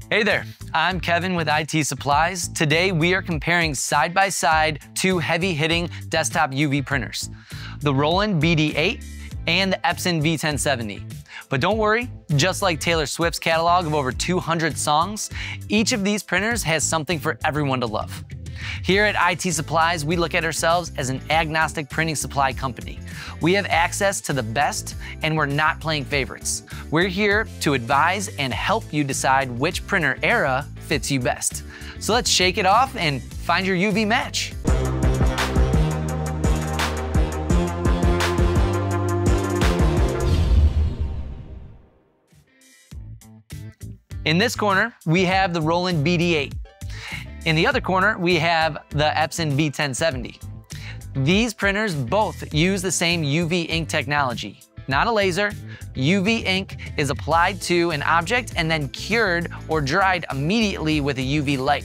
Hey there, I'm Kevin with IT Supplies. Today we are comparing side by side two heavy-hitting desktop UV printers, the Roland BD-8 and the Epson V1070. But don't worry, just like Taylor Swift's catalog of over 200 songs, each of these printers has something for everyone to love. Here at IT Supplies, we look at ourselves as an agnostic printing supply company. We have access to the best, and we're not playing favorites. We're here to advise and help you decide which printer era fits you best. So let's shake it off and find your UV match. In this corner, we have the Roland BD-8. In the other corner, we have the Epson V1070. These printers both use the same UV ink technology. Not a laser, UV ink is applied to an object and then cured or dried immediately with a UV light.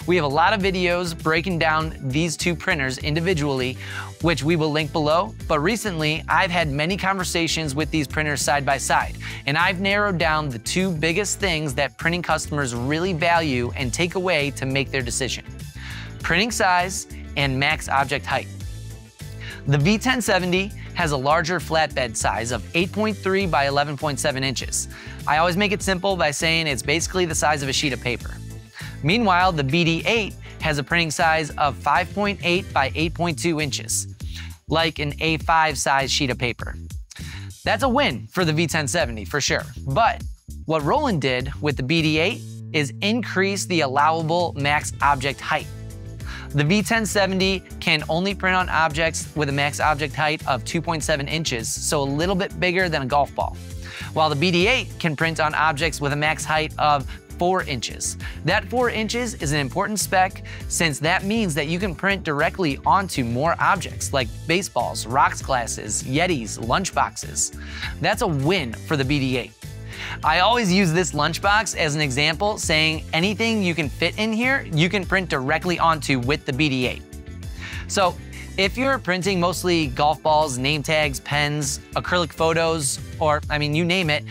We have a lot of videos breaking down these two printers individually, which we will link below, but recently I've had many conversations with these printers side by side, and I've narrowed down the two biggest things that printing customers really value and take away to make their decision: printing size and max object height. The V1070 has a larger flatbed size of 8.3 by 11.7 inches. I always make it simple by saying it's basically the size of a sheet of paper. Meanwhile, the BD-8 has a printing size of 5.8 by 8.2 inches, like an A5 size sheet of paper. That's a win for the V1070 for sure. But what Roland did with the BD-8 is increase the allowable max object height. The V1070 can only print on objects with a max object height of 2.7 inches, so a little bit bigger than a golf ball, while the BD-8 can print on objects with a max height of 4 inches. That 4 inches is an important spec since that means that you can print directly onto more objects like baseballs, rocks glasses, Yetis, lunchboxes. That's a win for the BD-8. I always use this lunchbox as an example, saying anything you can fit in here, you can print directly onto with the BD-8. So if you're printing mostly golf balls, name tags, pens, acrylic photos, or you name it,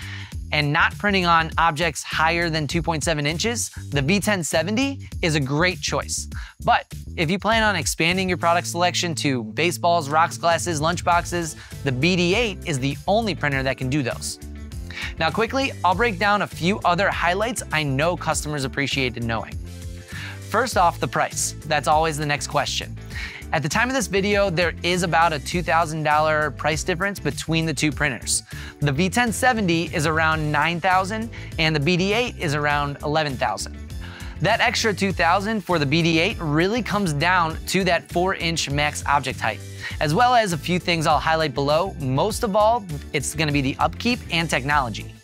and not printing on objects higher than 2.7 inches, the V1070 is a great choice. But if you plan on expanding your product selection to baseballs, rocks glasses, lunchboxes, the BD-8 is the only printer that can do those. Now quickly, I'll break down a few other highlights I know customers appreciated knowing. First off, the price. That's always the next question. At the time of this video, there is about a $2,000 price difference between the two printers. The V1070 is around $9,000 and the BD-8 is around $11,000. That extra $2,000 for the BD-8 really comes down to that 4-inch max object height, as well as a few things I'll highlight below. Most of all, it's going to be the upkeep and technology.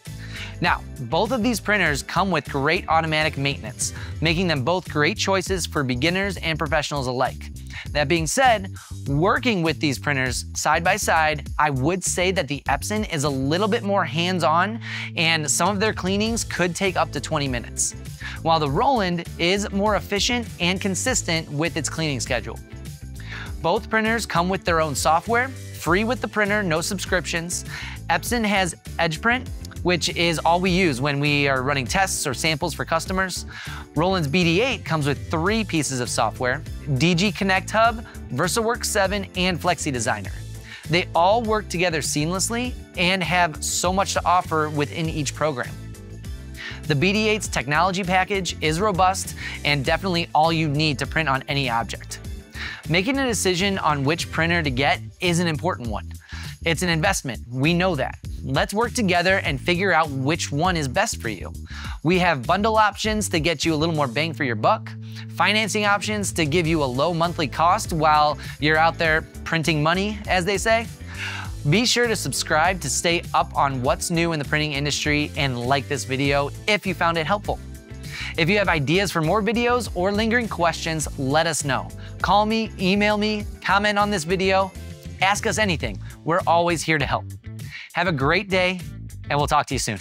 Now, both of these printers come with great automatic maintenance, making them both great choices for beginners and professionals alike. That being said, working with these printers side by side, I would say that the Epson is a little bit more hands-on, and some of their cleanings could take up to 20 minutes, while the Roland is more efficient and consistent with its cleaning schedule. Both printers come with their own software, free with the printer, no subscriptions. Epson has EdgePrint, which is all we use when we are running tests or samples for customers. Roland's BD-8 comes with 3 pieces of software: DG Connect Hub, VersaWorks 7, and Flexi Designer. They all work together seamlessly and have so much to offer within each program. The BD-8's technology package is robust and definitely all you need to print on any object. Making a decision on which printer to get is an important one. It's an investment, we know that. Let's work together and figure out which one is best for you. We have bundle options to get you a little more bang for your buck, financing options to give you a low monthly cost while you're out there printing money, as they say. Be sure to subscribe to stay up on what's new in the printing industry and like this video if you found it helpful. If you have ideas for more videos or lingering questions, let us know. Call me, email me, comment on this video, ask us anything. We're always here to help. Have a great day, and we'll talk to you soon.